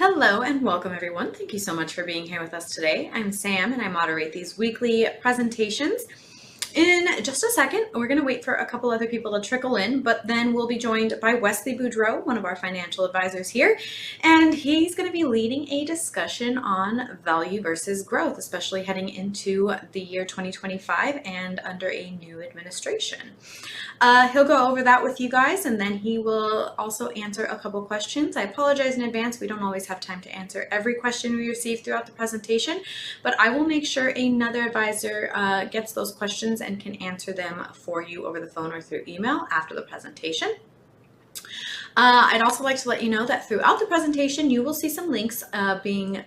Hello and welcome everyone. Thank you so much for being here with us today. I'm Sam and I moderate these weekly presentations. In just a second, we're going to wait for a couple other people to trickle in, but then we'll be joined by Wesley Boudreau, one of our financial advisors here, and he's going to be leading a discussion on value versus growth, especially heading into the year 2025 and under a new administration. He'll go over that with you guys, and then he will also answer a couple questions. I apologize in advance. We don't always have time to answer every question we receive throughout the presentation, but I will make sure another advisor gets those questions and can answer them for you over the phone or through email after the presentation. I'd also like to let you know that throughout the presentation, you will see some links being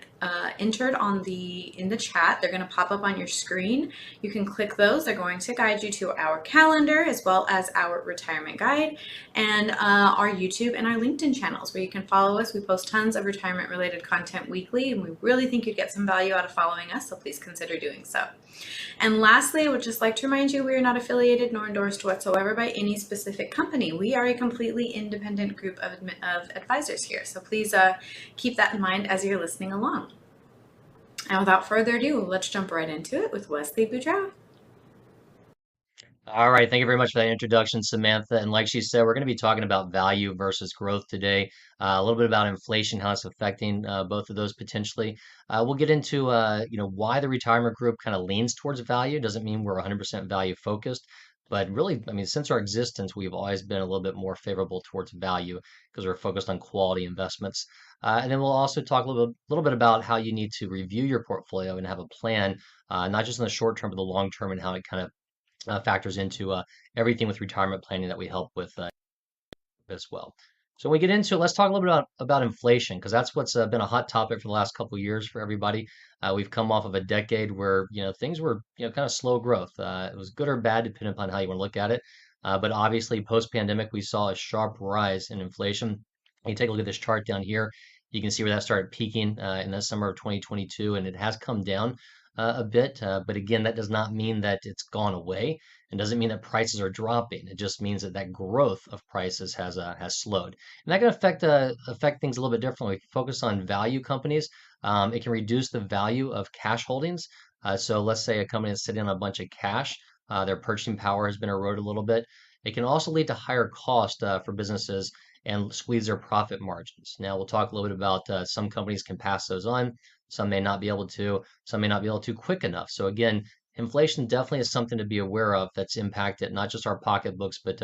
entered in the chat. They're going to pop up on your screen. You can click those. They're going to guide you to our calendar as well as our retirement guide and our YouTube and our LinkedIn channels where you can follow us. We post tons of retirement related content weekly, and we really think you'd get some value out of following us, so please consider doing so. And lastly, I would just like to remind you we are not affiliated nor endorsed whatsoever by any specific company. We are a completely independent group of advisors here, so please keep that in mind as you're listening along. And without further ado, let's jump right into it with Wesley Boudreau. All right, thank you very much for that introduction, Samantha. And like she said, we're going to be talking about value versus growth today. A little bit about inflation, how it's affecting both of those potentially. We'll get into why the retirement group kind of leans towards value. Doesn't mean we're 100% value focused, but really, I mean, since our existence, we've always been a little bit more favorable towards value because we're focused on quality investments. And then we'll also talk a little bit about how you need to review your portfolio and have a plan, not just in the short term, but the long term, and how it kind of factors into everything with retirement planning that we help with as well. So when we get into it, let's talk a little bit about inflation, because that's what's been a hot topic for the last couple of years for everybody. We've come off of a decade where things were kind of slow growth. It was good or bad depending upon how you want to look at it. But obviously, post-pandemic, we saw a sharp rise in inflation. You take a look at this chart down here. You can see where that started peaking in the summer of 2022, and it has come down a bit. But again, that does not mean that it's gone away, and doesn't mean that prices are dropping. It just means that that growth of prices has slowed, and that can affect things a little bit differently. If you focus on value companies, it can reduce the value of cash holdings. So let's say a company is sitting on a bunch of cash, their purchasing power has been eroded a little bit. It can also lead to higher cost for businesses and squeeze their profit margins. Now we'll talk a little bit about some companies can pass those on, some may not be able to, some may not be able to quick enough. So again, inflation definitely is something to be aware of that's impacted not just our pocketbooks, but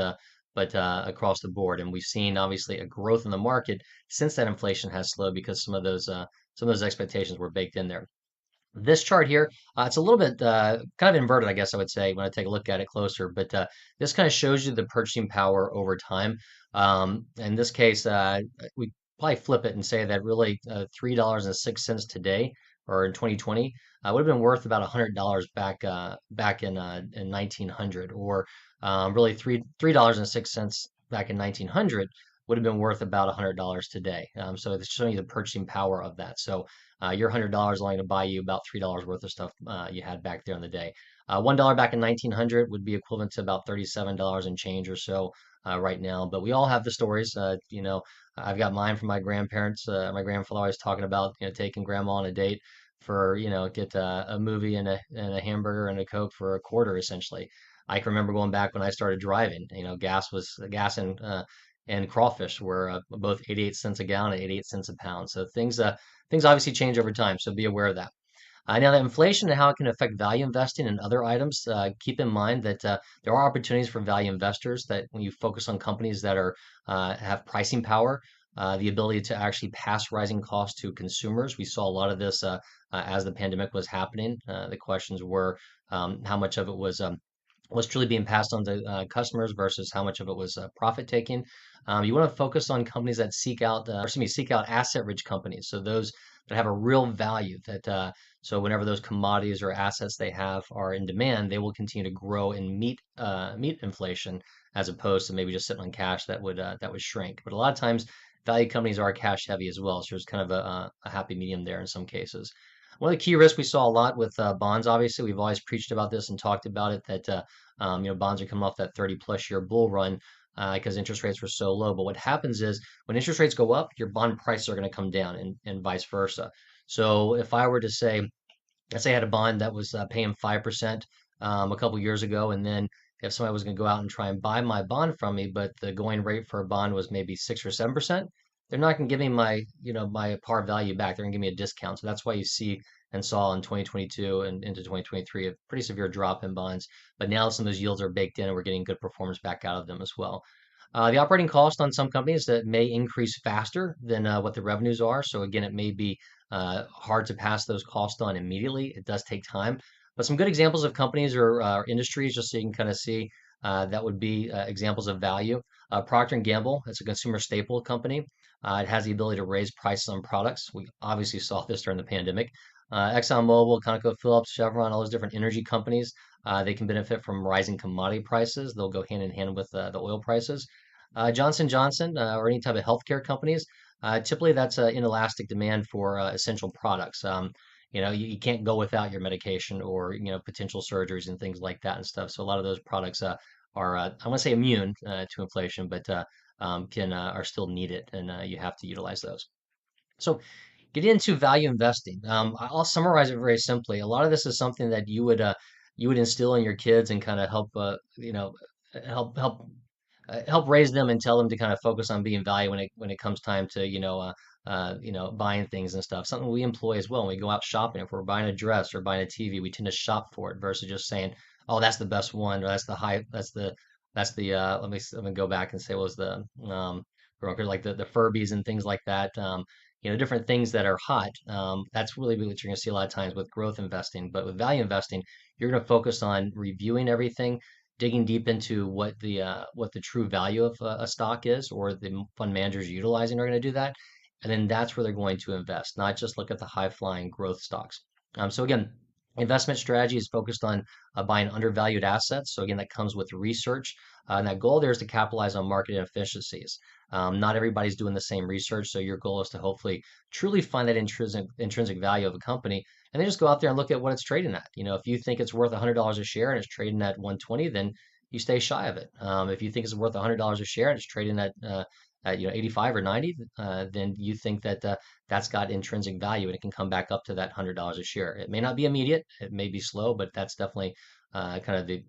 across the board. And we've seen obviously a growth in the market since that inflation has slowed because some of those expectations were baked in there. This chart here, it's a little bit kind of inverted, I guess I would say, when I take a look at it closer. But this kind of shows you the purchasing power over time. In this case, we probably flip it and say that really $3.06 today or in 2020 would have been worth about $100 back in 1900, or really $3.06 back in 1900 would have been worth about $100 today. So it's showing you the purchasing power of that. So your $100 only to buy you about $3 worth of stuff you had back there in the day. $1 back in 1900 would be equivalent to about $37 and change or so right now. But we all have the stories. I've got mine from my grandparents. My grandfather always talking about taking grandma on a date for get a movie and a hamburger and a Coke for a quarter essentially. I can remember going back when I started driving. Gas and crawfish were both 88 cents a gallon and 88 cents a pound. So things obviously change over time, so be aware of that. Now, that inflation and how it can affect value investing and other items, keep in mind that there are opportunities for value investors that when you focus on companies that have pricing power, the ability to actually pass rising costs to consumers. We saw a lot of this as the pandemic was happening. The questions were how much of it was truly being passed on to customers versus how much of it was profit taking. You want to focus on companies that seek out asset-rich companies. So those that have a real value so whenever those commodities or assets they have are in demand, they will continue to grow and meet inflation as opposed to maybe just sitting on cash that would shrink. But a lot of times value companies are cash heavy as well. So there's kind of a happy medium there in some cases. One of the key risks we saw a lot with bonds, obviously, we've always preached about this and talked about it, that bonds are coming off that 30 plus year bull run. because interest rates were so low. But what happens is when interest rates go up, your bond prices are going to come down, and vice versa. So if I were to say, let's say I had a bond that was paying 5% a couple years ago, and then if somebody was going to go out and try and buy my bond from me, but the going rate for a bond was maybe 6 or 7%, they're not going to give me my, my par value back. They're going to give me a discount. So that's why you see and saw in 2022 and into 2023 a pretty severe drop in bonds. But now some of those yields are baked in, and we're getting good performance back out of them as well. The operating cost on some companies that may increase faster than what the revenues are. So again, it may be hard to pass those costs on immediately. It does take time. But some good examples of companies or industries, just so you can kind of see, that would be examples of value. Procter& Gamble, it's a consumer staple company. It has the ability to raise prices on products. We obviously saw this during the pandemic. ExxonMobil, ConocoPhillips, Chevron, all those different energy companies, they can benefit from rising commodity prices. They'll go hand in hand with the oil prices. Johnson Johnson, or any type of healthcare companies, typically that's an inelastic demand for essential products. You can't go without your medication or potential surgeries and things like that and stuff. So a lot of those products are I want to say immune to inflation, but can are still needed, and you have to utilize those. So get into value investing. I'll summarize it very simply. A lot of this is something that you would instill in your kids and kind of help help raise them and tell them to kind of focus on being value when it comes time to buying things and stuff. Something we employ as well when we go out shopping. If we're buying a dress or buying a TV, we tend to shop for it versus just saying, "Oh, that's the best one," or that's the let me go back and say what was the like the Furbies and things like that. Different things that are hot. That's really what you're going to see a lot of times with growth investing. But with value investing, you're going to focus on reviewing everything, digging deep into what the true value of a stock is, or the fund managers utilizing are going to do that, and then that's where they're going to invest, not just look at the high flying growth stocks. So again, investment strategy is focused on buying undervalued assets. So again, that comes with research, and that goal there is to capitalize on market inefficiencies. Not everybody's doing the same research, so your goal is to hopefully truly find that intrinsic value of a company, and then just go out there and look at what it's trading at. If you think it's worth $100 a share and it's trading at 120, then you stay shy of it. If you think it's worth $100 a share and it's trading at 85 or 90, then you think that that's got intrinsic value and it can come back up to that $100 a share. It may not be immediate, it may be slow, but that's definitely kind of the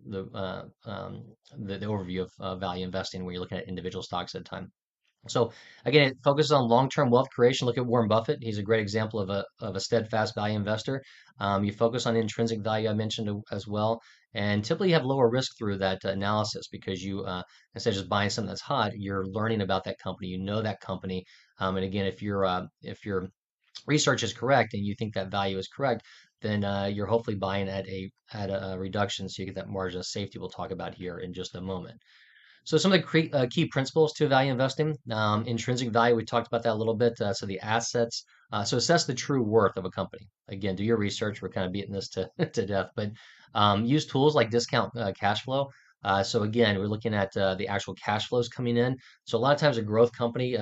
overview of value investing when you're looking at individual stocks at a time. So again, it focuses on long-term wealth creation. Look at Warren Buffett. He's a great example of a steadfast value investor. You focus on intrinsic value, I mentioned as well, and typically you have lower risk through that analysis because you instead of just buying something that's hot, you're learning about that company. You know that company, and again, if your research is correct and you think that value is correct, then you're hopefully buying at a reduction, so you get that margin of safety we'll talk about here in just a moment. So some of the key principles to value investing, intrinsic value, we talked about that a little bit. So the assets, so assess the true worth of a company. Again, do your research. We're kind of beating this to, to death, but use tools like discount cash flow. So again, we're looking at the actual cash flows coming in. So a lot of times a growth company,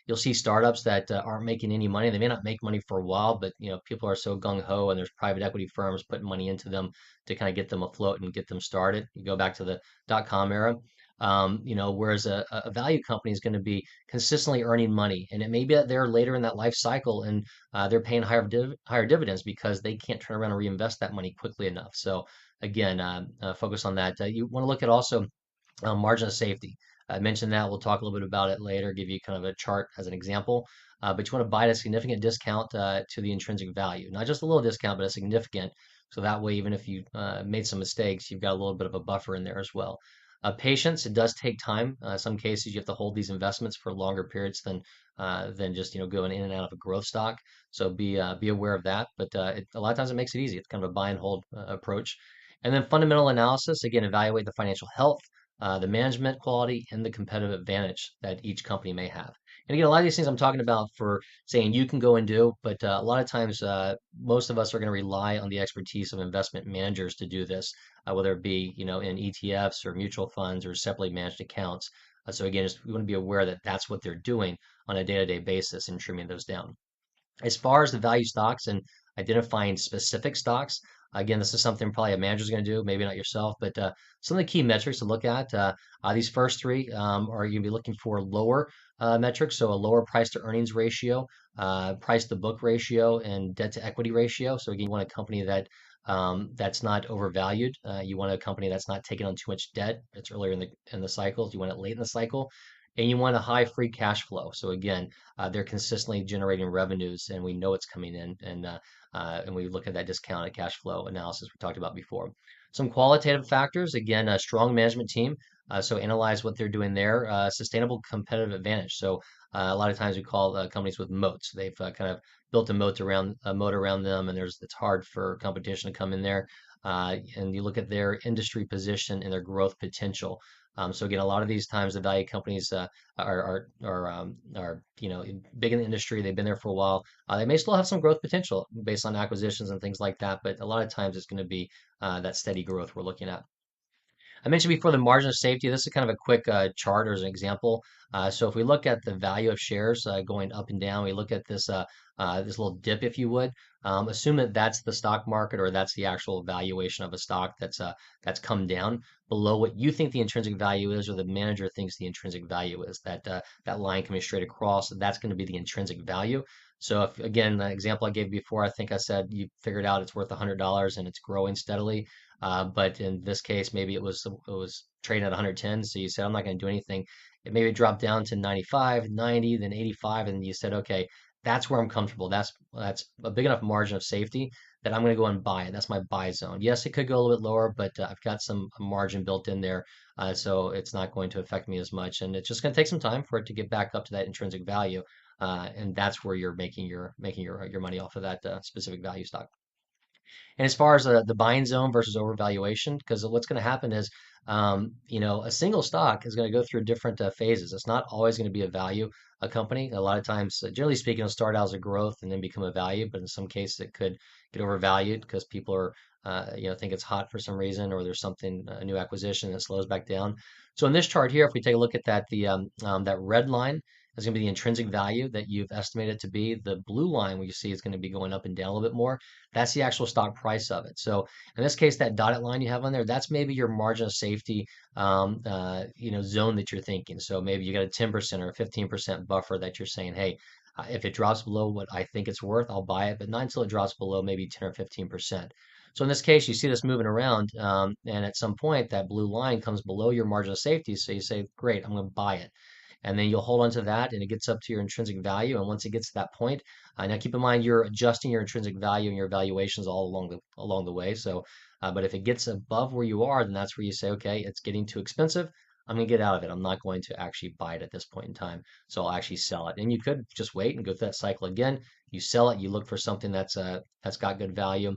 you'll see startups that aren't making any money. They may not make money for a while, but people are so gung ho, and there's private equity firms putting money into them to kind of get them afloat and get them started. You go back to the dot-com era. Whereas a value company is going to be consistently earning money, and it may be that they're later in that life cycle and they're paying higher dividends because they can't turn around and reinvest that money quickly enough. So again, focus on that. You want to look at also margin of safety. I mentioned that. We'll talk a little bit about it later, give you kind of a chart as an example. But you want to buy at a significant discount to the intrinsic value, not just a little discount, but a significant. So that way, even if you made some mistakes, you've got a little bit of a buffer in there as well. Patience, it does take time. Some cases you have to hold these investments for longer periods than just going in and out of a growth stock. So be aware of that. But a lot of times it makes it easy. It's kind of a buy and hold approach. And then fundamental analysis, again, evaluate the financial health, the management quality, and the competitive advantage that each company may have. And again, a lot of these things I'm talking about for saying you can go and do, but a lot of times most of us are going to rely on the expertise of investment managers to do this, whether it be in ETFs or mutual funds or separately managed accounts. So again, we want to be aware that that's what they're doing on a day-to-day basis and trimming those down. As far as the value stocks and identifying specific stocks, Again, this is something probably a manager's going to do, maybe not yourself, but some of the key metrics to look at. These first three are you going to be looking for lower metrics, so a lower price to earnings ratio, price to book ratio, and debt to equity ratio. So again, you want a company that's not overvalued. You want a company that's not taking on too much debt. It's earlier in the cycles. You want it late in the cycle, and you want a high free cash flow. So again, they're consistently generating revenues, and we know it's coming in, and we look at that discounted cash flow analysis we talked about before. Some qualitative factors, again, a strong management team. So analyze what they're doing there. Sustainable competitive advantage. So a lot of times we call companies with moats. They've kind of built a moat around them, and it's hard for competition to come in there. And you look at their industry position and their growth potential. So again, a lot of these times the value companies are big in the industry. They've been there for a while. They may still have some growth potential based on acquisitions and things like that, but a lot of times it's going to be that steady growth we're looking at. I mentioned before the margin of safety. This is kind of a quick chart or as an example. So if we look at the value of shares going up and down, we look at this little dip, if you would. Assume that that's the stock market or that's the actual valuation of a stock that's come down below what you think the intrinsic value is, or the manager thinks the intrinsic value is. That line coming straight across, that's going to be the intrinsic value. So if again, the example I gave before, I think I said you figured out it's worth $100 and it's growing steadily. But in this case, maybe it was trading at 110. So you said, I'm not going to do anything. It maybe dropped down to 95, 90, then 85, and you said, okay, that's where I'm comfortable. That's a big enough margin of safety that I'm going to go and buy it. That's my buy zone. Yes, it could go a little bit lower, but I've got some margin built in there, so it's not going to affect me as much. And it's just going to take some time for it to get back up to that intrinsic value, and that's where you're making your money off of that specific value stock. And as far as the buying zone versus overvaluation, because what's going to happen is, a single stock is going to go through different phases. It's not always going to be a value a company. A lot of times, generally speaking, it'll start out as a growth and then become a value. But in some cases, it could get overvalued because people think it's hot for some reason, or there's something a new acquisition that slows back down. So in this chart here, if we take a look at that, that red line is going to be the intrinsic value that you've estimated to be. The blue line, what you see, is going to be going up and down a little bit more. That's the actual stock price of it. So in this case, that dotted line you have on there, that's maybe your margin of safety, zone that you're thinking. So maybe you got a 10% or a 15% buffer that you're saying, hey, if it drops below what I think it's worth, I'll buy it, but not until it drops below maybe 10 or 15%. So in this case, you see this moving around, and at some point, that blue line comes below your margin of safety. So you say, great, I'm going to buy it. And then you'll hold on to that, and it gets up to your intrinsic value. And once it gets to that point, now keep in mind you're adjusting your intrinsic value and your valuations all along the way. So, but if it gets above where you are, then that's where you say, okay, it's getting too expensive. I'm gonna get out of it. I'm not going to actually buy it at this point in time. So I'll actually sell it. And you could just wait and go through that cycle again. You sell it. You look for something that's got good value.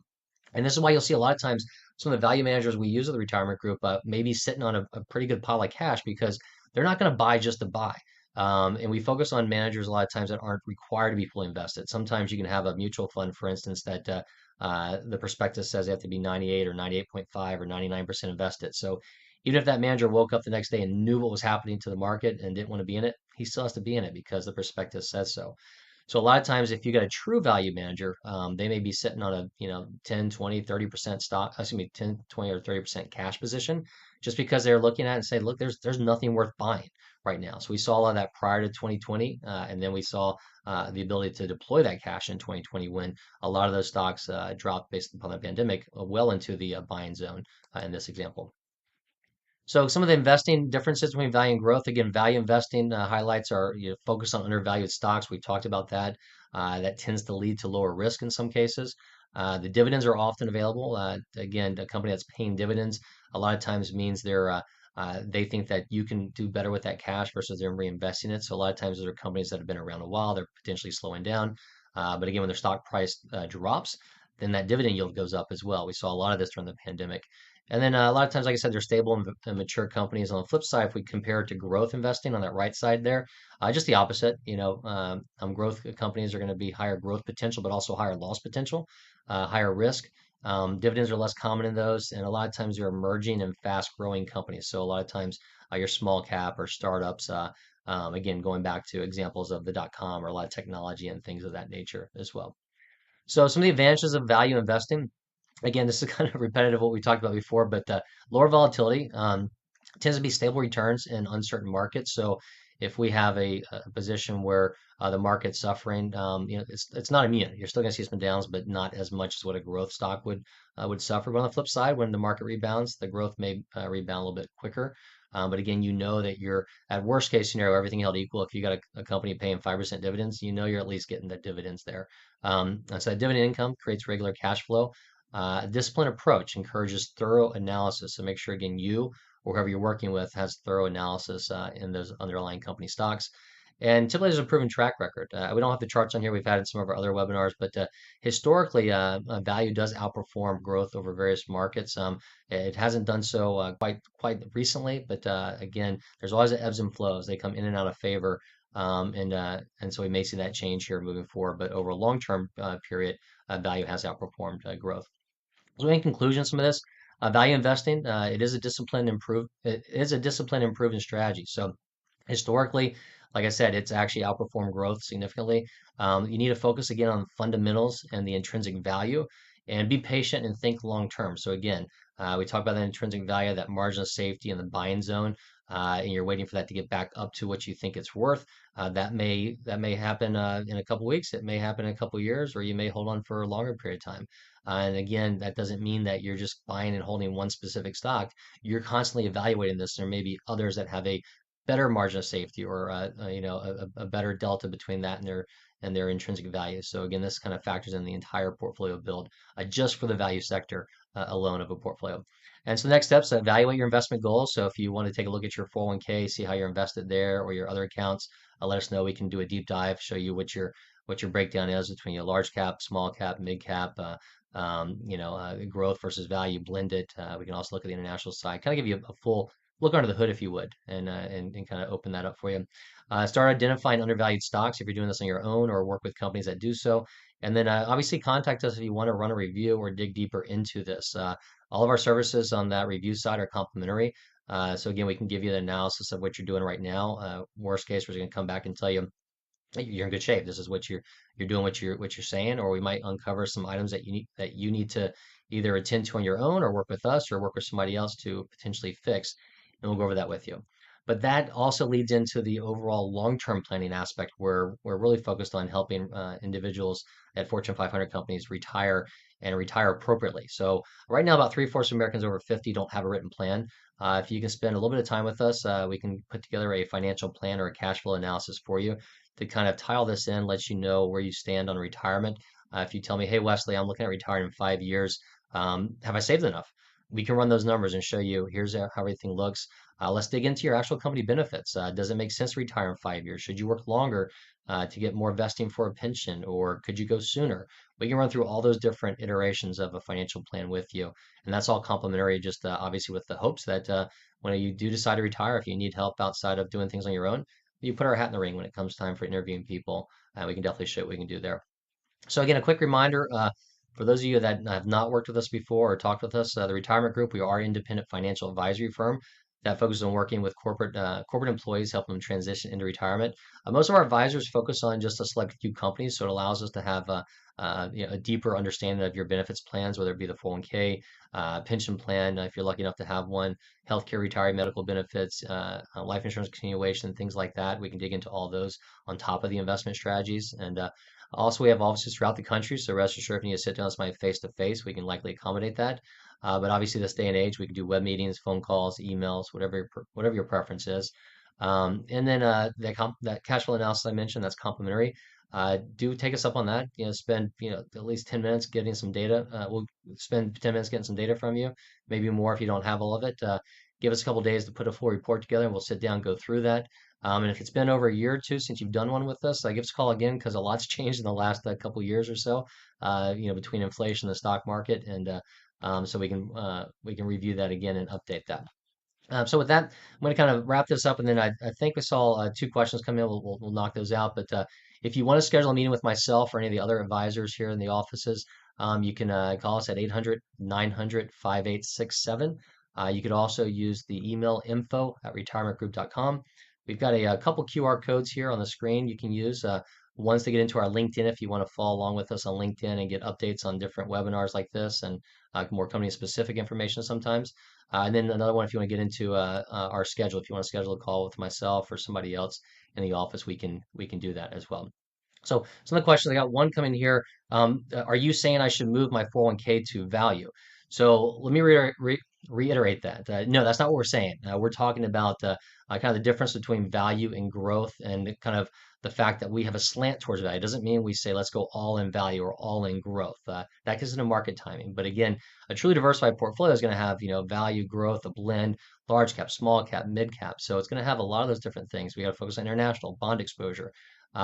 And this is why you'll see a lot of times some of the value managers we use at the retirement group maybe sitting on a pretty good pile of cash because they're not going to buy just to buy. And we focus on managers a lot of times that aren't required to be fully invested. Sometimes you can have a mutual fund, for instance, that the prospectus says they have to be 98 or 98.5 or 99% invested. So even if that manager woke up the next day and knew what was happening to the market and didn't want to be in it, he still has to be in it because the prospectus says so. So a lot of times, if you got a true value manager, they may be sitting on a 10, 20, 30% stock, excuse me, 10, 20, or 30% cash position, just because they're looking at it and say, look, there's nothing worth buying right now. So we saw a lot of that prior to 2020, and then we saw the ability to deploy that cash in 2020 when a lot of those stocks dropped based upon the pandemic well into the buying zone in this example. So some of the investing differences between value and growth. Again, value investing highlights are focus on undervalued stocks. We talked about that. That tends to lead to lower risk in some cases. The dividends are often available. Again, a company that's paying dividends a lot of times means they think that you can do better with that cash versus they're reinvesting it. So a lot of times those are companies that have been around a while. They're potentially slowing down. But again, when their stock price drops, then that dividend yield goes up as well. We saw a lot of this during the pandemic. And then a lot of times, like I said, they're stable and mature companies. On the flip side, if we compare it to growth investing on that right side there, just the opposite. Growth companies are going to be higher growth potential, but also higher loss potential, higher risk. Dividends are less common in those, and a lot of times they're emerging and fast-growing companies. So a lot of times, your small cap or startups. Again, going back to examples of the .com or a lot of technology and things of that nature as well. So some of the advantages of value investing. again, this is kind of repetitive what we talked about before, but lower volatility tends to be stable returns in uncertain markets. So if we have a position where the market's suffering, it's not immune. You're still going to see some downs, but not as much as what a growth stock would suffer. But on the flip side, when the market rebounds, the growth may rebound a little bit quicker. But again, you know that you're at worst case scenario, everything held equal. If you got a company paying 5% dividends, you know you're at least getting the dividends there. And so that dividend income creates regular cash flow. A disciplined approach encourages thorough analysis. So make sure, again, you or whoever you're working with has thorough analysis in those underlying company stocks. And typically, there's a proven track record. We don't have the charts on here. We've had in some of our other webinars, but historically, value does outperform growth over various markets. It hasn't done so quite recently, but again, there's always the ebbs and flows. They come in and out of favor. And so we may see that change here moving forward. But over a long-term period, value has outperformed growth. So in conclusion, some of this value investing, it is a discipline improving strategy. So historically, like I said, it's actually outperformed growth significantly. You need to focus again on fundamentals and the intrinsic value, and be patient and think long term. So again, we talk about the intrinsic value, that margin of safety in the buying zone, and you're waiting for that to get back up to what you think it's worth. That may happen in a couple weeks. It may happen in a couple years, or you may hold on for a longer period of time. And again, that doesn't mean that you're just buying and holding one specific stock. You're constantly evaluating this. There may be others that have a better margin of safety, or a better delta between that and their intrinsic value. So again, this kind of factors in the entire portfolio build just for the value sector alone of a portfolio. And so the next steps, evaluate your investment goals. So if you want to take a look at your 401k, see how you're invested there or your other accounts, let us know. We can do a deep dive, show you what your breakdown is between your large cap, small cap, mid cap, growth versus value blended. We can also look at the international side, kind of give you a full look under the hood, if you would, and kind of open that up for you. Start identifying undervalued stocks if you're doing this on your own, or work with companies that do so. And then obviously contact us if you want to run a review or dig deeper into this. All of our services on that review side are complimentary. So again, we can give you the analysis of what you're doing right now. Worst case, we're going to come back and tell you you're in good shape. This is what you're doing, what you're saying, or we might uncover some items that you need to either attend to on your own, or work with us, or work with somebody else to potentially fix, and we'll go over that with you. But that also leads into the overall long-term planning aspect, where we're really focused on helping individuals at Fortune 500 companies retire, and retire appropriately. So right now, about three-fourths of Americans over 50 don't have a written plan. If you can spend a little bit of time with us, we can put together a financial plan or a cash flow analysis for you to kind of tie all this in, let you know where you stand on retirement. If you tell me, hey, Wesley, I'm looking at retiring in 5 years, have I saved enough? We can run those numbers and show you here's how everything looks. Let's dig into your actual company benefits. Does it make sense to retire in 5 years? Should you work longer to get more vesting for a pension, or could you go sooner? We can run through all those different iterations of a financial plan with you. And that's all complimentary, just obviously with the hopes that when you do decide to retire, if you need help outside of doing things on your own, you put our hat in the ring when it comes time for interviewing people. We can definitely show what we can do there. So again, a quick reminder, for those of you that have not worked with us before or talked with us, the Retirement Group, we are an independent financial advisory firm that focuses on working with corporate employees, helping them transition into retirement. Most of our advisors focus on just a select few companies, so it allows us to have a deeper understanding of your benefits plans, whether it be the 401k, pension plan, if you're lucky enough to have one, healthcare, retiree, medical benefits, life insurance continuation, things like that. We can dig into all those on top of the investment strategies. And also, we have offices throughout the country, so rest assured, if you need to sit down with somebody face to face, we can likely accommodate that. But obviously, this day and age, we can do web meetings, phone calls, emails, whatever your preference is. And then that cash flow analysis I mentioned, that's complimentary. Do take us up on that. Spend at least 10 minutes getting some data. We'll spend 10 minutes getting some data from you, maybe more if you don't have all of it. Give us a couple days to put a full report together, and we'll sit down and go through that. And if it's been over a year or two since you've done one with us, give us a call again, because a lot's changed in the last couple years or so. Between inflation, the stock market, and so we can review that again and update that. So with that, I'm going to kind of wrap this up, and then I think we saw two questions come in. We'll knock those out. But if you want to schedule a meeting with myself or any of the other advisors here in the offices, you can call us at 800-900-5867. You could also use the email info@retirementgroup.com. We've got a couple QR codes here on the screen you can use. Once they get into our LinkedIn, if you want to follow along with us on LinkedIn and get updates on different webinars like this and more company specific information sometimes. And then another one, if you want to get into our schedule, if you want to schedule a call with myself or somebody else in the office, we can do that as well. So some of the questions I got, one coming here. Are you saying I should move my 401k to value? So let me reiterate that. No, that's not what we're saying. We're talking about kind of the difference between value and growth, and kind of the fact that we have a slant towards value. It doesn't mean we say let's go all in value or all in growth. That gets into market timing. But again, a truly diversified portfolio is going to have, value, growth, a blend, large cap, small cap, mid cap. So it's going to have a lot of those different things. We got to focus on international bond exposure.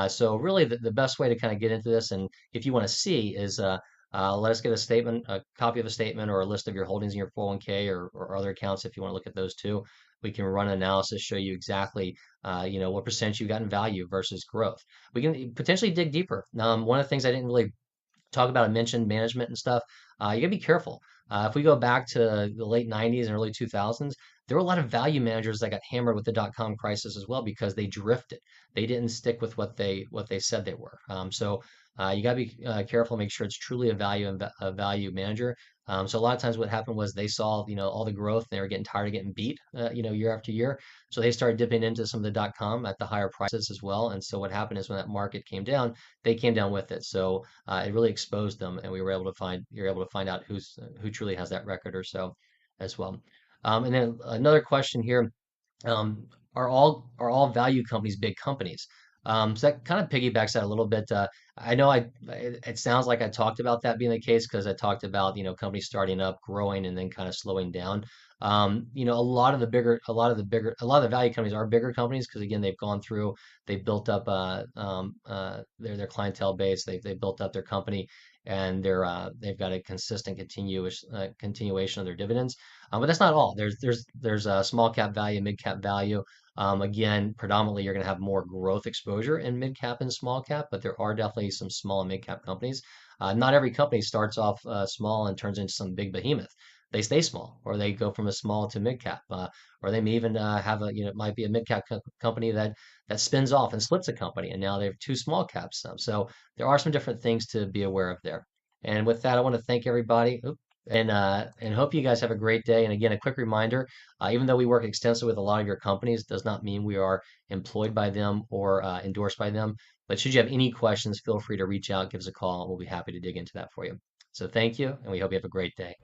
So really, the best way to kind of get into this, and if you want to see, is let us get a statement, a copy of a statement, or a list of your holdings in your 401k or other accounts. If you want to look at those too, we can run an analysis, show you exactly, what percentage you got in value versus growth. We can potentially dig deeper. One of the things I didn't really talk about, I mentioned management and stuff. You gotta be careful. If we go back to the late 90s and early 2000s, there were a lot of value managers that got hammered with the dot-com crisis as well because they drifted. They didn't stick with what they said they were. So you gotta be careful, make sure it's truly a value manager. So a lot of times what happened was they saw, all the growth, and they were getting tired of getting beat, year after year. So they started dipping into some of the dot-com at the higher prices as well. And so what happened is when that market came down, they came down with it. So it really exposed them, and you're able to find out who truly has that record or so as well. And then another question here: are all value companies big companies? So that kind of piggybacks that a little bit. I know it sounds like I talked about that being the case because I talked about companies starting up, growing, and then kind of slowing down. A lot of the value companies are bigger companies because again they've built up their clientele base, they've built up their company, and they've got a consistent continuous continuation of their dividends. But that's not all. There's a small cap value, mid cap value. Again, predominantly you're going to have more growth exposure in mid cap and small cap, but there are definitely some small and mid cap companies. Not every company starts off small and turns into some big behemoth. They stay small, or they go from a small to mid cap, or they may even have it might be a mid cap company that spins off and splits a company, and now they have two small caps. So there are some different things to be aware of there. And with that, I want to thank everybody. And hope you guys have a great day. And again, a quick reminder, even though we work extensively with a lot of your companies, does not mean we are employed by them or endorsed by them. But should you have any questions, feel free to reach out, give us a call, and we'll be happy to dig into that for you. So thank you, and we hope you have a great day.